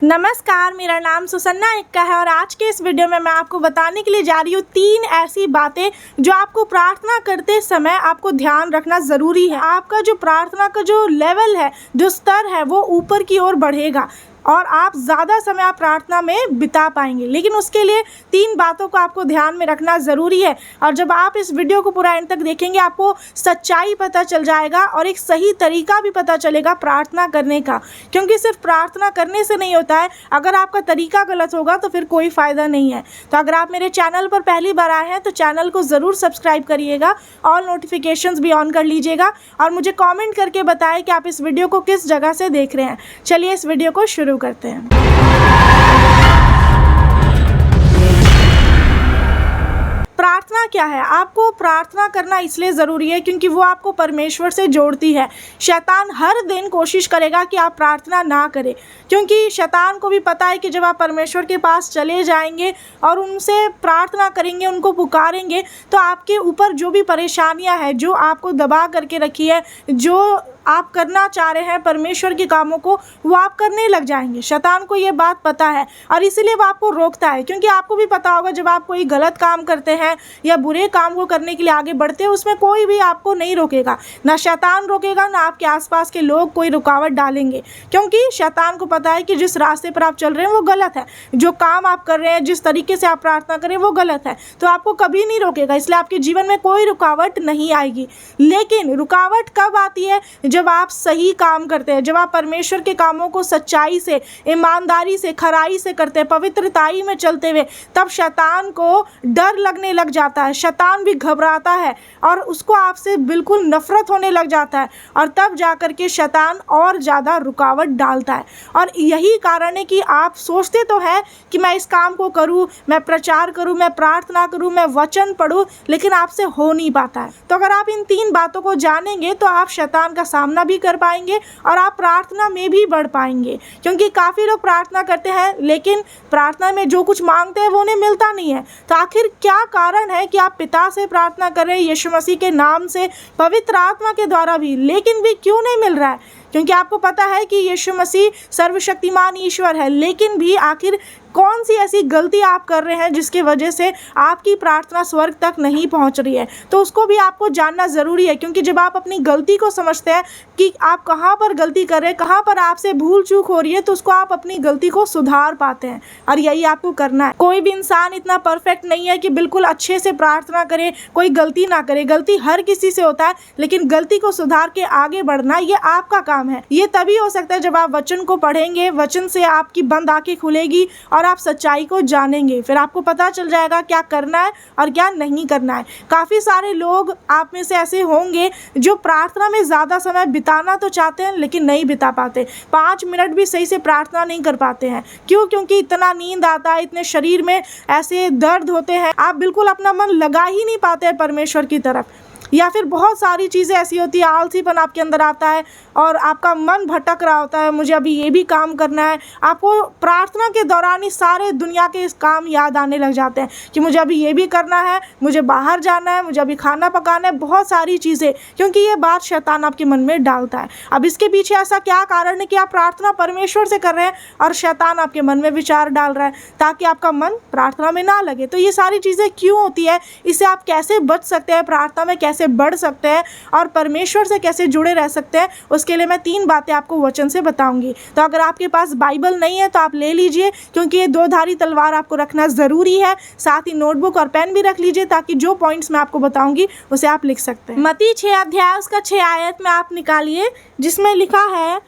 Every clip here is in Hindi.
नमस्कार, मेरा नाम सुसन्ना एक्का है और आज के इस वीडियो में मैं आपको बताने के लिए जा रही हूँ 3 ऐसी बातें जो आपको प्रार्थना करते समय आपको ध्यान रखना ज़रूरी है। आपका जो प्रार्थना का जो लेवल है, जो स्तर है, वो ऊपर की ओर बढ़ेगा और आप ज़्यादा समय आप प्रार्थना में बिता पाएंगे। लेकिन उसके लिए 3 बातों को आपको ध्यान में रखना ज़रूरी है और जब आप इस वीडियो को पूरा एंड तक देखेंगे आपको सच्चाई पता चल जाएगा और एक सही तरीका भी पता चलेगा प्रार्थना करने का, क्योंकि सिर्फ प्रार्थना करने से नहीं होता है। अगर आपका तरीका गलत होगा तो फिर कोई फ़ायदा नहीं है। तो अगर आप मेरे चैनल पर पहली बार आए हैं तो चैनल को ज़रूर सब्सक्राइब करिएगा, ऑल नोटिफिकेशंस भी ऑन कर लीजिएगा और मुझे कॉमेंट करके बताएं कि आप इस वीडियो को किस जगह से देख रहे हैं। चलिए इस वीडियो को शुरू करते हैं। प्रार्थना क्या है? आपको प्रार्थना करना इसलिए ज़रूरी है क्योंकि वो आपको परमेश्वर से जोड़ती है। शैतान हर दिन कोशिश करेगा कि आप प्रार्थना ना करें, क्योंकि शैतान को भी पता है कि जब आप परमेश्वर के पास चले जाएंगे और उनसे प्रार्थना करेंगे, उनको पुकारेंगे, तो आपके ऊपर जो भी परेशानियां हैं, जो आपको दबा करके रखी है, जो आप करना चाह रहे हैं परमेश्वर के कामों को, वो आप करने लग जाएंगे। शैतान को ये बात पता है और इसीलिए वो आपको रोकता है, क्योंकि आपको भी पता होगा जब आप कोई गलत काम करते हैं या बुरे काम को करने के लिए आगे बढ़ते हैं, उसमें कोई भी आपको नहीं रोकेगा, ना शैतान रोकेगा, ना आपके आसपास के लोग कोई रुकावट डालेंगे, क्योंकि शैतान को पता है कि जिस रास्ते पर आप चल रहे हैं वो गलत है, जो काम आप कर रहे हैं, जिस तरीके से आप प्रार्थना करें वो गलत है, तो आपको कभी नहीं रोकेगा। इसलिए आपके जीवन में कोई रुकावट नहीं आएगी। लेकिन रुकावट कब आती है? जब आप सही काम करते हैं, जब आप परमेश्वर के कामों को सच्चाई से, ईमानदारी से, खराई से करते हैं, पवित्रताई में चलते हुए, तब शैतान को डर लगने लग जाता है, शैतान भी घबराता है और उसको आपसे बिल्कुल नफरत होने लग जाता है और तब जाकर के शैतान और ज़्यादा रुकावट डालता है। और यही कारण है कि आप सोचते तो हैं कि मैं इस काम को करूं, मैं प्रचार करूं, मैं प्रार्थना करूं, मैं वचन पढ़ूं, लेकिन आपसे हो नहीं पाता है। तो अगर आप इन 3 बातों को जानेंगे तो आप शैतान का सामना भी कर पाएंगे और आप प्रार्थना में भी बढ़ पाएंगे, क्योंकि काफ़ी लोग प्रार्थना करते हैं लेकिन प्रार्थना में जो कुछ मांगते हैं वो उन्हें मिलता नहीं है। तो आखिर क्या कारण है कि आप पिता से प्रार्थना कर रहे हैं, यीशु मसीह के नाम से, पवित्र आत्मा के द्वारा भी, लेकिन भी क्यों नहीं मिल रहा है? क्योंकि आपको पता है कि यीशु मसीह सर्वशक्तिमान ईश्वर है, लेकिन भी आखिर कौन सी ऐसी गलती आप कर रहे हैं जिसकी वजह से आपकी प्रार्थना स्वर्ग तक नहीं पहुंच रही है? तो उसको भी आपको जानना ज़रूरी है, क्योंकि जब आप अपनी गलती को समझते हैं कि आप कहाँ पर गलती कर रहे हैं, कहाँ पर आपसे भूल चूक हो रही है, तो उसको आप अपनी गलती को सुधार पाते हैं और यही आपको करना है। कोई भी इंसान इतना परफेक्ट नहीं है कि बिल्कुल अच्छे से प्रार्थना करे, कोई गलती ना करे। गलती हर किसी से होता है, लेकिन गलती को सुधार के आगे बढ़ना ये आपका काम है। ये तभी हो सकता है जब आप वचन को पढ़ेंगे, वचन से आपकी बंद आंखें खुलेगी और आप सच्चाई को जानेंगे। फिर आपको पता चल जाएगा क्या करना है और क्या नहीं करना है। काफ़ी सारे लोग आप में से ऐसे होंगे जो प्रार्थना में ज़्यादा समय बिताना तो चाहते हैं लेकिन नहीं बिता पाते, 5 मिनट भी सही से प्रार्थना नहीं कर पाते हैं। क्यों? क्योंकि इतना नींद आता है, इतने शरीर में ऐसे दर्द होते हैं, आप बिल्कुल अपना मन लगा ही नहीं पाते हैं परमेश्वर की तरफ। या फिर बहुत सारी चीज़ें ऐसी होती है, आलसीपन आपके अंदर आता है और आपका मन भटक रहा होता है, मुझे अभी ये भी काम करना है। आपको प्रार्थना के दौरान ही सारे दुनिया के इस काम याद आने लग जाते हैं कि मुझे अभी ये भी करना है, मुझे बाहर जाना है, मुझे अभी खाना पकाना है, बहुत सारी चीज़ें, क्योंकि ये बात शैतान आपके मन में डालता है। अब इसके पीछे ऐसा क्या कारण है कि आप प्रार्थना परमेश्वर से कर रहे हैं और शैतान आपके मन में विचार डाल रहा है ताकि आपका मन प्रार्थना में ना लगे? तो ये सारी चीज़ें क्यों होती है, इससे आप कैसे बच सकते हैं, प्रार्थना में कैसे बढ़ सकते हैं और परमेश्वर से कैसे जुड़े रह सकते हैं, उसके लिए मैं 3 बातें आपको वचन से बताऊंगी। तो अगर आपके पास बाइबल नहीं है तो आप ले लीजिए, क्योंकि ये 2 धारी तलवार आपको रखना ज़रूरी है। साथ ही नोटबुक और पेन भी रख लीजिए ताकि जो पॉइंट्स मैं आपको बताऊंगी उसे आप लिख सकते हैं। मत्ती 6 अध्याय उसका 6 आयत में आप निकालिए, जिसमें लिखा है,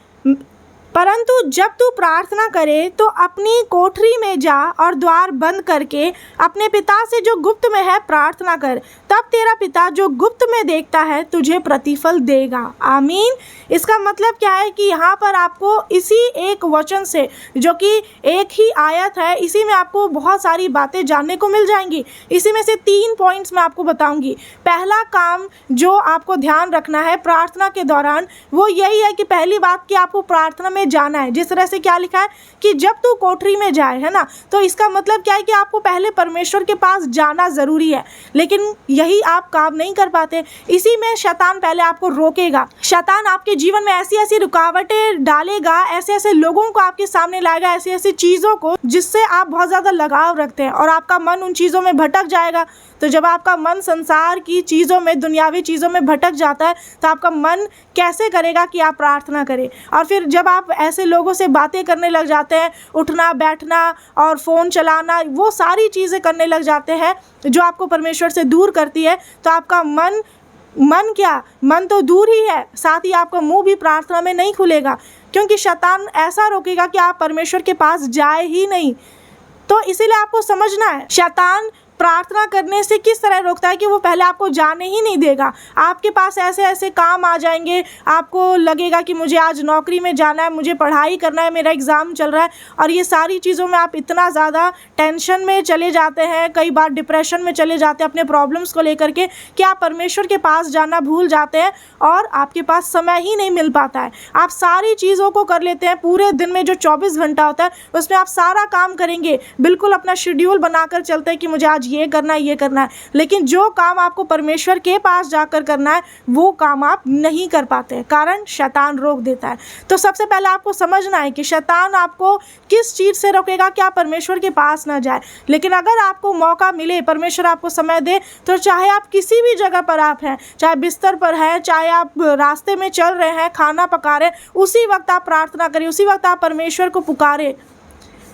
परंतु जब तू प्रार्थना करे तो अपनी कोठरी में जा और द्वार बंद करके अपने पिता से जो गुप्त में है प्रार्थना कर, तब तेरा पिता जो गुप्त में देखता है तुझे प्रतिफल देगा। आमीन। इसका मतलब क्या है कि यहाँ पर आपको इसी एक वचन से, जो कि एक ही आयत है, इसी में आपको बहुत सारी बातें जानने को मिल जाएंगी। इसी में से 3 पॉइंट्स मैं आपको बताऊंगी। पहला काम जो आपको ध्यान रखना है प्रार्थना के दौरान वो यही है कि पहली बात कि आपको प्रार्थना में में जाना है। जिस तरह से क्या लिखा है कि जब तू कोठरी में जाए, है ना, तो इसका मतलब क्या है कि आपको पहले परमेश्वर के पास जाना ज़रूरी है, लेकिन यही आप काम नहीं कर पाते। इसी में शैतान पहले आपको रोकेगा। शैतान आपके जीवन में ऐसी ऐसी रुकावटें डालेगा, ऐसे ऐसे लोगों को आपके सामने लाएगा, ऐसी ऐसी चीज़ों को जिससे आप बहुत ज़्यादा लगाव रखते हैं और आपका मन उन चीज़ों में भटक जाएगा। तो जब आपका मन संसार की चीज़ों में, दुनियावी चीज़ों में भटक जाता है, तो आपका मन कैसे करेगा कि आप प्रार्थना करें। और फिर जब आप ऐसे लोगों से बातें करने लग जाते हैं, उठना बैठना और फ़ोन चलाना, वो सारी चीज़ें करने लग जाते हैं जो आपको परमेश्वर से दूर करती है, तो आपका मन तो दूर ही है, साथ ही आपका मुंह भी प्रार्थना में नहीं खुलेगा, क्योंकि शैतान ऐसा रोकेगा कि आप परमेश्वर के पास जाए ही नहीं। तो इसीलिए आपको समझना है, शैतान प्रार्थना करने से किस तरह रोकता है कि वो पहले आपको जाने ही नहीं देगा। आपके पास ऐसे ऐसे काम आ जाएंगे, आपको लगेगा कि मुझे आज नौकरी में जाना है, मुझे पढ़ाई करना है, मेरा एग्ज़ाम चल रहा है, और ये सारी चीज़ों में आप इतना ज़्यादा टेंशन में चले जाते हैं, कई बार डिप्रेशन में चले जाते हैं अपने प्रॉब्लम्स को लेकर के, कि आप परमेश्वर के पास जाना भूल जाते हैं और आपके पास समय ही नहीं मिल पाता है। आप सारी चीज़ों को कर लेते हैं, पूरे दिन में जो 24 घंटा होता है उसमें आप सारा काम करेंगे, बिल्कुल अपना शेड्यूल बनाकर चलते हैं कि मुझे आज ये करना है, लेकिन जो काम आपको परमेश्वर के पास जाकर करना है वो काम आप नहीं कर पाते हैं, कारण शैतान रोक देता है। तो सबसे पहले आपको समझना है कि शैतान आपको किस चीज़ से रोकेगा कि आप परमेश्वर के पास ना जाए। लेकिन अगर आपको मौका मिले, परमेश्वर आपको समय दे, तो चाहे आप किसी भी जगह पर आप हैं, चाहे बिस्तर पर हैं, चाहे आप रास्ते में चल रहे हैं, खाना पका रहे हैं, उसी वक्त आप प्रार्थना करें, उसी वक्त आप परमेश्वर को पुकारें।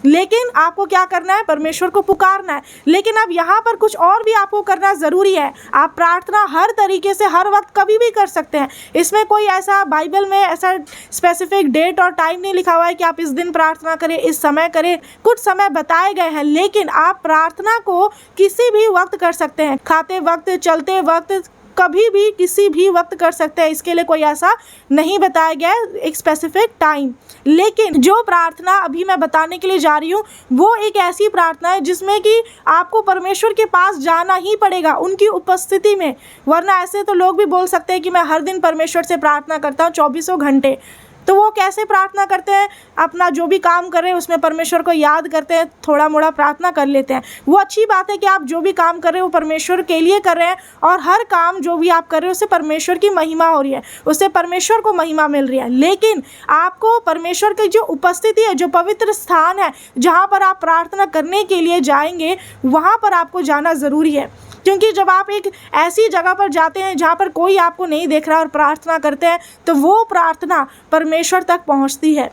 लेकिन आपको क्या करना है? परमेश्वर को पुकारना है। लेकिन अब यहाँ पर कुछ और भी आपको करना ज़रूरी है। आप प्रार्थना हर तरीके से, हर वक्त, कभी भी कर सकते हैं। इसमें कोई ऐसा बाइबल में ऐसा स्पेसिफिक डेट और टाइम नहीं लिखा हुआ है कि आप इस दिन प्रार्थना करें, इस समय करें। कुछ समय बताए गए हैं, लेकिन आप प्रार्थना को किसी भी वक्त कर सकते हैं, खाते वक्त, चलते वक्त, कभी भी किसी भी वक्त कर सकते हैं। इसके लिए कोई ऐसा नहीं बताया गया है एक स्पेसिफिक टाइम। लेकिन जो प्रार्थना अभी मैं बताने के लिए जा रही हूँ वो एक ऐसी प्रार्थना है जिसमें कि आपको परमेश्वर के पास जाना ही पड़ेगा उनकी उपस्थिति में। वरना ऐसे तो लोग भी बोल सकते हैं कि मैं हर दिन परमेश्वर से प्रार्थना करता हूँ 24 घंटे। तो वो कैसे प्रार्थना करते हैं? अपना जो भी काम कर रहे हैं उसमें परमेश्वर को याद करते हैं, थोड़ा मोड़ा प्रार्थना कर लेते हैं। वो अच्छी बात है कि आप जो भी काम कर रहे हैं वो परमेश्वर के लिए कर रहे हैं, और हर काम जो भी आप कर रहे हैं उससे परमेश्वर की महिमा हो रही है, उससे परमेश्वर को महिमा मिल रही है। लेकिन आपको परमेश्वर की जो उपस्थिति है, जो पवित्र स्थान है जहाँ पर आप प्रार्थना करने के लिए जाएंगे, वहाँ पर आपको जाना ज़रूरी है। क्योंकि जब आप एक ऐसी जगह पर जाते हैं जहाँ पर कोई आपको नहीं देख रहा और प्रार्थना करते हैं, तो वो प्रार्थना परमेश्वर तक पहुँचती है।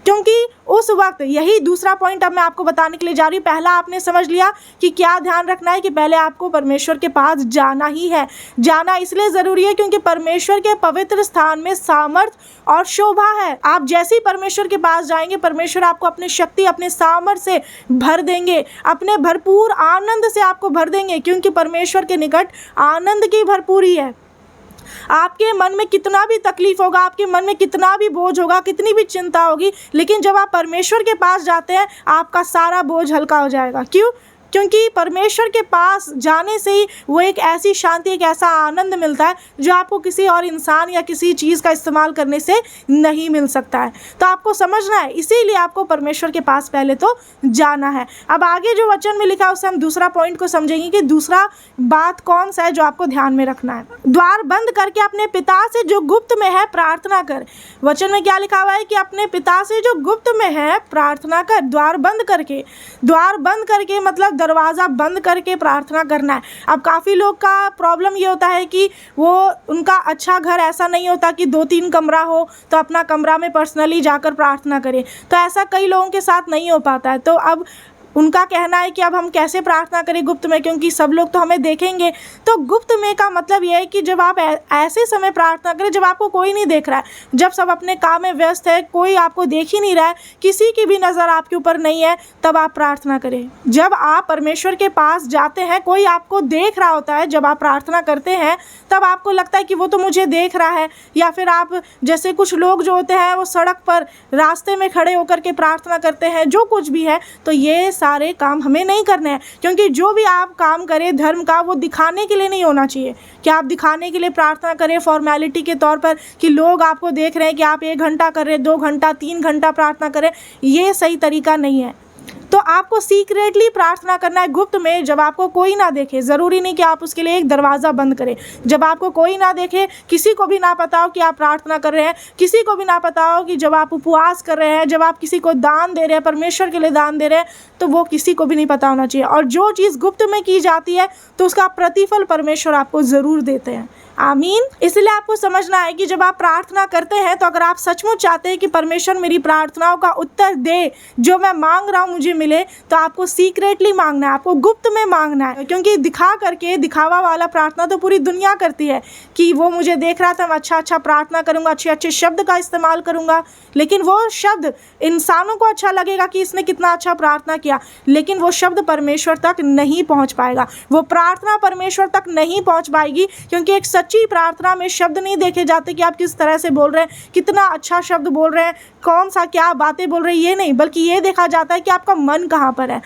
क्योंकि उस वक्त, यही दूसरा पॉइंट अब मैं आपको बताने के लिए जा रही हूँ। पहला आपने समझ लिया कि क्या ध्यान रखना है कि पहले आपको परमेश्वर के पास जाना ही है। जाना इसलिए ज़रूरी है क्योंकि परमेश्वर के पवित्र स्थान में सामर्थ और शोभा है। आप जैसे ही परमेश्वर के पास जाएंगे, परमेश्वर आपको अपनी शक्ति, अपने सामर्थ से भर देंगे, अपने भरपूर आनंद से आपको भर देंगे, क्योंकि परमेश्वर के निकट आनंद की भरपूरी है। आपके मन में कितना भी तकलीफ होगा, आपके मन में कितना भी बोझ होगा, कितनी भी चिंता होगी, लेकिन जब आप परमेश्वर के पास जाते हैं आपका सारा बोझ हल्का हो जाएगा। क्यों? क्योंकि परमेश्वर के पास जाने से ही वो एक ऐसी शांति, एक ऐसा आनंद मिलता है जो आपको किसी और इंसान या किसी चीज़ का इस्तेमाल करने से नहीं मिल सकता है। तो आपको समझना है, इसीलिए आपको परमेश्वर के पास पहले तो जाना है। अब आगे जो वचन में लिखा है उससे हम दूसरा पॉइंट को समझेंगे कि दूसरा बात कौन सा है जो आपको ध्यान में रखना है। द्वार बंद करके अपने पिता से जो गुप्त में है प्रार्थना कर। वचन में क्या लिखा हुआ है कि अपने पिता से जो गुप्त में है प्रार्थना कर। द्वार बंद करके मतलब दरवाज़ा बंद करके प्रार्थना करना है। अब काफ़ी लोग का प्रॉब्लम ये होता है कि वो, उनका अच्छा घर ऐसा नहीं होता कि 2-3 कमरा हो तो अपना कमरा में पर्सनली जाकर प्रार्थना करें। तो ऐसा कई लोगों के साथ नहीं हो पाता है। तो अब उनका कहना है कि अब हम कैसे प्रार्थना करें गुप्त में, क्योंकि सब लोग तो हमें देखेंगे। तो गुप्त में का मतलब यह है कि जब आप ऐसे समय प्रार्थना करें जब आपको कोई नहीं देख रहा है, जब सब अपने काम में व्यस्त है, कोई आपको देख ही नहीं रहा है, किसी की भी नज़र आपके ऊपर नहीं है, तब आप प्रार्थना करें। जब आप परमेश्वर के पास जाते हैं, कोई आपको देख रहा होता है, जब आप प्रार्थना करते हैं तब आपको लगता है कि वो तो मुझे देख रहा है। या फिर आप जैसे कुछ लोग जो होते हैं वो सड़क पर रास्ते में खड़े होकर के प्रार्थना करते हैं, जो कुछ भी है। तो ये सारे काम हमें नहीं करने हैं, क्योंकि जो भी आप काम करें धर्म का, वो दिखाने के लिए नहीं होना चाहिए कि आप दिखाने के लिए प्रार्थना करें फॉर्मेलिटी के तौर पर, कि लोग आपको देख रहे हैं कि आप 1 घंटा कर रहे हैं, 2 घंटा, 3 घंटा प्रार्थना करें। ये सही तरीका नहीं है। तो आपको सीक्रेटली प्रार्थना करना है, गुप्त में, जब आपको कोई ना देखे। ज़रूरी नहीं कि आप उसके लिए एक दरवाज़ा बंद करें। जब आपको कोई ना देखे, किसी को भी ना पता हो कि आप प्रार्थना कर रहे हैं, किसी को भी ना पता हो कि जब आप उपवास कर रहे हैं, जब आप किसी को दान दे रहे हैं, परमेश्वर के लिए दान दे रहे हैं, तो वो किसी को भी नहीं पता होना चाहिए। और जो चीज़ गुप्त में की जाती है तो उसका प्रतिफल परमेश्वर आपको ज़रूर देते हैं। आमीन। इसलिए आपको समझना है कि जब आप प्रार्थना करते हैं, तो अगर आप सचमुच चाहते हैं कि परमेश्वर मेरी प्रार्थनाओं का उत्तर दे, जो मैं मांग रहा हूँ मुझे मिले, तो आपको सीक्रेटली मांगना है, आपको गुप्त में मांगना है। क्योंकि दिखा करके, दिखावा वाला प्रार्थना तो पूरी दुनिया करती है कि वो मुझे देख रहा था, मैं अच्छा प्रार्थना करूँगा, अच्छे शब्द का इस्तेमाल करूँगा, लेकिन वो शब्द इंसानों को अच्छा लगेगा कि इसने कितना अच्छा प्रार्थना किया, लेकिन वो शब्द परमेश्वर तक नहीं पहुँच पाएगा, वो प्रार्थना परमेश्वर तक नहीं पहुँच पाएगी। क्योंकि एक सच्ची प्रार्थना में शब्द नहीं देखे जाते कि आप किस तरह से बोल रहे हैं, कितना अच्छा शब्द बोल रहे हैं, कौन सा क्या बातें बोल रहे हैं, ये नहीं, बल्कि ये देखा जाता है कि आपका मन कहाँ पर है।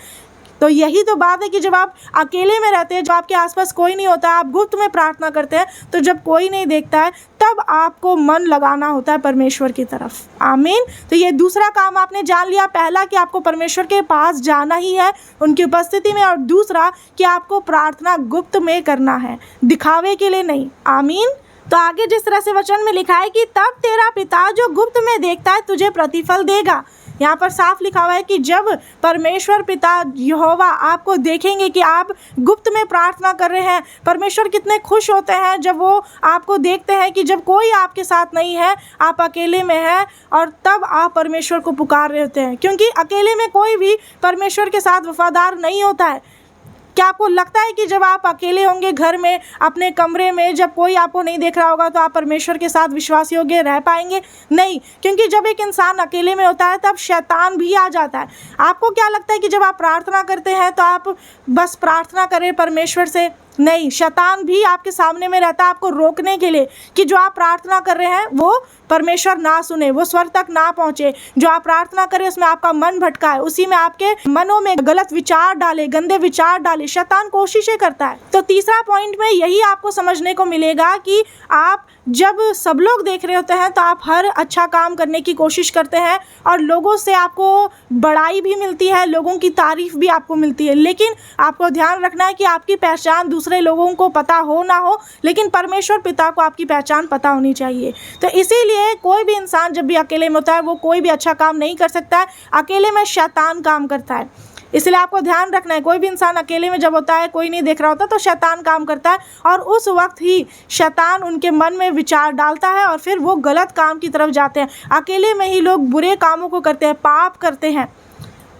तो यही तो बात है कि जब आप अकेले में रहते हैं, जब आपके आसपास कोई नहीं होता, आप गुप्त में प्रार्थना करते हैं, तो जब कोई नहीं देखता है तब आपको मन लगाना होता है परमेश्वर की तरफ। आमीन। तो ये दूसरा काम आपने जान लिया, पहला कि आपको परमेश्वर के पास जाना ही है उनकी उपस्थिति में, और दूसरा कि आपको प्रार्थना गुप्त में करना है, दिखावे के लिए नहीं। आमीन। तो आगे जिस तरह से वचन में लिखा है कि तब तेरा पिता जो गुप्त में देखता है तुझे प्रतिफल देगा। यहाँ पर साफ लिखा हुआ है कि जब परमेश्वर पिता यहोवा आपको देखेंगे कि आप गुप्त में प्रार्थना कर रहे हैं, परमेश्वर कितने खुश होते हैं जब वो आपको देखते हैं कि जब कोई आपके साथ नहीं है, आप अकेले में हैं, और तब आप परमेश्वर को पुकार रहे होते हैं। क्योंकि अकेले में कोई भी परमेश्वर के साथ वफादार नहीं होता है। क्या आपको लगता है कि जब आप अकेले होंगे घर में, अपने कमरे में, जब कोई आपको नहीं देख रहा होगा, तो आप परमेश्वर के साथ विश्वास योग्य रह पाएंगे? नहीं, क्योंकि जब एक इंसान अकेले में होता है तब शैतान भी आ जाता है। आपको क्या लगता है कि जब आप प्रार्थना करते हैं तो आप बस प्रार्थना करें परमेश्वर से? नहीं, शैतान भी आपके सामने में रहता है आपको रोकने के लिए कि जो आप प्रार्थना कर रहे हैं वो परमेश्वर ना सुने, वो स्वर तक ना पहुँचे। जो आप प्रार्थना करें उसमें आपका मन भटकाए, उसी में आपके मनों में गलत विचार डाले, गंदे विचार डाले, शैतान कोशिशें करता है। तो तीसरा पॉइंट में यही आपको समझने को मिलेगा कि आप जब सब लोग देख रहे होते हैं तो आप हर अच्छा काम करने की कोशिश करते हैं, और लोगों से आपको बड़ाई भी मिलती है, लोगों की तारीफ भी आपको मिलती है। लेकिन आपको ध्यान रखना है कि आपकी पहचान दूसरे लोगों को पता हो ना हो, लेकिन परमेश्वर पिता को आपकी पहचान पता होनी चाहिए। तो इसीलिए कोई भी इंसान जब भी अकेले में होता है वो कोई भी अच्छा काम नहीं कर सकता है, अकेले में शैतान काम करता है। इसलिए आपको ध्यान रखना है, कोई भी इंसान अकेले में जब होता है, कोई नहीं देख रहा होता, तो शैतान काम करता है, और उस वक्त ही शैतान उनके मन में विचार डालता है और फिर वो गलत काम की तरफ जाते हैं। अकेले में ही लोग बुरे कामों को करते हैं, पाप करते हैं।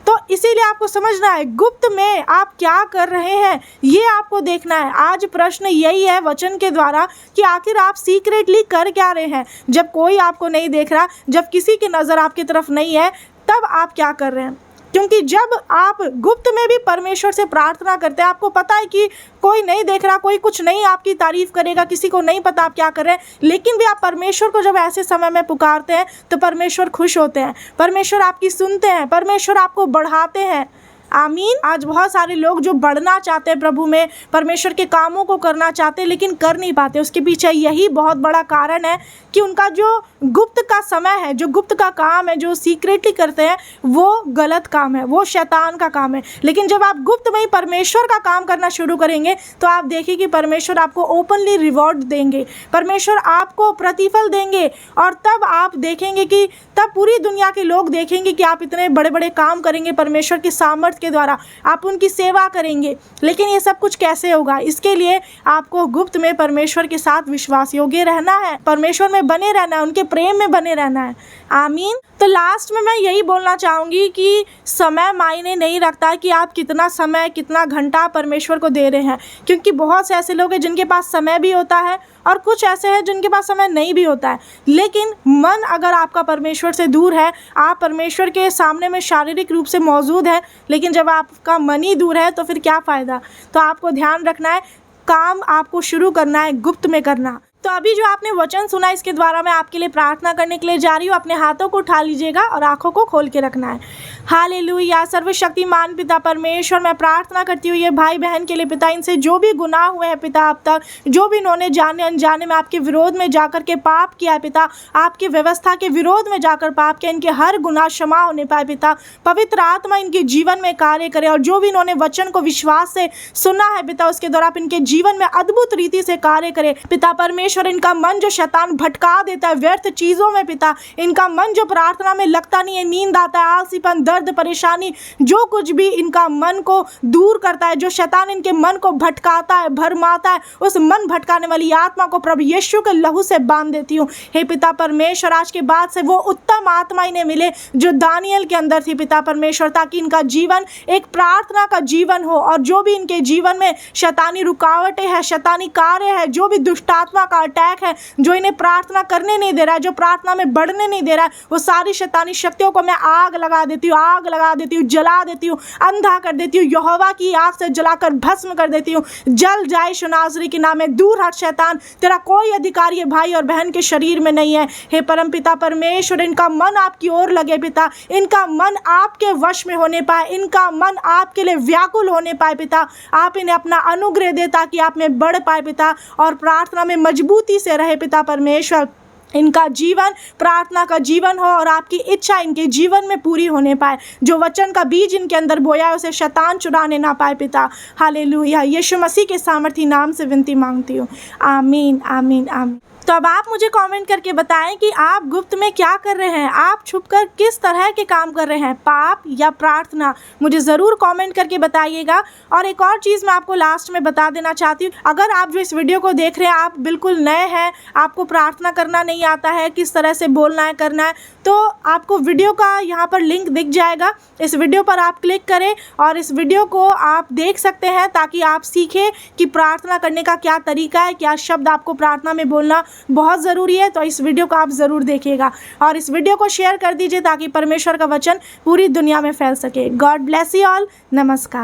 तो इसीलिए आपको समझना है गुप्त में आप क्या कर रहे हैं, ये आपको देखना है। आज प्रश्न यही है वचन के द्वारा कि आखिर आप सीक्रेटली कर क्या रहे हैं। जब कोई आपको नहीं देख रहा, जब किसी की नज़र आपकी तरफ नहीं है, तब आप क्या कर रहे हैं। क्योंकि जब आप गुप्त में भी परमेश्वर से प्रार्थना करते हैं, आपको पता है कि कोई नहीं देख रहा, कोई कुछ नहीं आपकी तारीफ करेगा, किसी को नहीं पता आप क्या कर रहे हैं, लेकिन भी आप परमेश्वर को जब ऐसे समय में पुकारते हैं तो परमेश्वर खुश होते हैं, परमेश्वर आपकी सुनते हैं, परमेश्वर आपको बढ़ाते हैं। आमीन। आज बहुत सारे लोग जो बढ़ना चाहते हैं प्रभु में, परमेश्वर के कामों को करना चाहते हैं, लेकिन कर नहीं पाते। उसके पीछे यही बहुत बड़ा कारण है कि उनका जो गुप्त का समय है, जो गुप्त का काम है, जो सीक्रेटली करते हैं, वो गलत काम है, वो शैतान का काम है। लेकिन जब आप गुप्त में ही परमेश्वर का काम करना शुरू करेंगे तो आप देखिए कि परमेश्वर आपको ओपनली रिवॉर्ड देंगे, परमेश्वर आपको प्रतिफल देंगे, और तब आप देखेंगे कि तब पूरी दुनिया के लोग देखेंगे कि आप इतने बड़े बड़े काम करेंगे परमेश्वर की सामर्थ्य के द्वारा, आप उनकी सेवा करेंगे। लेकिन ये सब कुछ कैसे होगा? इसके लिए आपको गुप्त में परमेश्वर के साथ विश्वास योग्य रहना है, परमेश्वर में बने रहना है, उनके प्रेम में बने रहना है। आमीन। तो लास्ट में मैं यही बोलना चाहूँगी कि समय मायने नहीं रखता कि आप कितना समय, कितना घंटा परमेश्वर को दे रहे हैं, क्योंकि बहुत से ऐसे लोग हैं जिनके पास समय भी होता है और कुछ ऐसे हैं जिनके पास समय नहीं भी होता है। लेकिन मन अगर आपका परमेश्वर से दूर है, आप परमेश्वर के सामने में शारीरिक रूप से मौजूद है, लेकिन जब आपका मन ही दूर है तो फिर क्या फ़ायदा। तो आपको ध्यान रखना है, काम आपको शुरू करना है गुप्त में करना। तो अभी जो आपने वचन सुना इसके द्वारा मैं आपके लिए प्रार्थना करने के लिए जा रही हूँ। अपने हाथों को उठा लीजिएगा और आंखों को खोल के रखना है। हालेलुया। सर्वशक्तिमान पिता परमेश्वर, मैं प्रार्थना करती हूँ ये भाई बहन के लिए पिता, इनसे जो भी गुनाह हुए हैं पिता, अब तक जो भी इन्होंने जाने अनजाने में आपके विरोध में जाकर के पाप किया है पिता, आपकी व्यवस्था के विरोध में जाकर पाप किया, इनके हर गुनाह क्षमा होने पाए पिता। पवित्र आत्मा इनके जीवन में कार्य करे और जो भी इन्होंने वचन को विश्वास से सुना है पिता, उसके द्वारा आप इनके जीवन में अद्भुत रीति से कार्य करे पिता परमेश्वर। इनका मन जो शैतान भटका देता है व्यर्थ चीजों में पिता, इनका मन जो प्रार्थना में लगता नहीं है, नींद आता है, आलसीपन, दर्द, परेशानी, जो कुछ भी इनका मन को दूर करता है, जो शैतान इनके मन को भटकाता है, भरमाता है, उस मन भटकाने वाली आत्मा को प्रभु यीशु के लहू से बांध देती हूँ। हे पिता परमेश्वर, आज के बाद से वो उत्तम आत्मा इन्हें मिले जो दानियल के अंदर थी पिता परमेश्वर, ताकि इनका जीवन एक प्रार्थना का जीवन हो और जो भी इनके जीवन में शैतानी रुकावटें हैं, शैतानी कार्य है, जो भी दुष्ट आत्मा का अटैक है, जो इन्हें प्रार्थना करने नहीं दे रहा है, जो प्रार्थना में बढ़ने नहीं दे रहा है, वो सारी शैतानी शक्तियों को मैं आग लगा देती हूँ, आग लगा देती हूँ, जला देती हूँ, अंधा कर देती हूँ, यहोवा की आग से जलाकर भस्म कर देती हूँ। जल जाए यीशु नासरी के नाम में। दूर हट शैतान, तेरा कोई अधिकार ये भाई और बहन के शरीर में नहीं है। हे परम पिता परमेश्वर, इनका मन आपकी ओर लगे पिता, इनका मन आपके वश में होने पाए, इनका मन आपके लिए व्याकुल होने पाए पिता। आप इन्हें अपना अनुग्रह दे ताकि आप में बढ़ पाए पिता और प्रार्थना में मजबूती से रहे पिता परमेश्वर। इनका जीवन प्रार्थना का जीवन हो और आपकी इच्छा इनके जीवन में पूरी होने पाए। जो वचन का बीज इनके अंदर बोया है उसे शैतान चुराने ना पाए पिता। हालेलुया। यीशु मसीह के सामर्थी नाम से विनती मांगती हूँ। आमीन आमीन आमीन। तो अब आप मुझे कमेंट करके बताएं कि आप गुप्त में क्या कर रहे हैं, आप छुपकर किस तरह के काम कर रहे हैं, पाप या प्रार्थना। मुझे ज़रूर कमेंट करके बताइएगा। और एक और चीज़ मैं आपको लास्ट में बता देना चाहती हूँ, अगर आप जो इस वीडियो को देख रहे हैं आप बिल्कुल नए हैं, आपको प्रार्थना करना नहीं आता है, किस तरह से बोलना है करना है, तो आपको वीडियो का यहाँ पर लिंक दिख जाएगा। इस वीडियो पर आप क्लिक करें और इस वीडियो को आप देख सकते हैं ताकि आप सीखें कि प्रार्थना करने का क्या तरीका है, क्या शब्द आपको प्रार्थना में बोलना बहुत ज़रूरी है। तो इस वीडियो को आप ज़रूर देखिएगा और इस वीडियो को शेयर कर दीजिए ताकि परमेश्वर का वचन पूरी दुनिया में फैल सके। God bless you all. नमस्कार।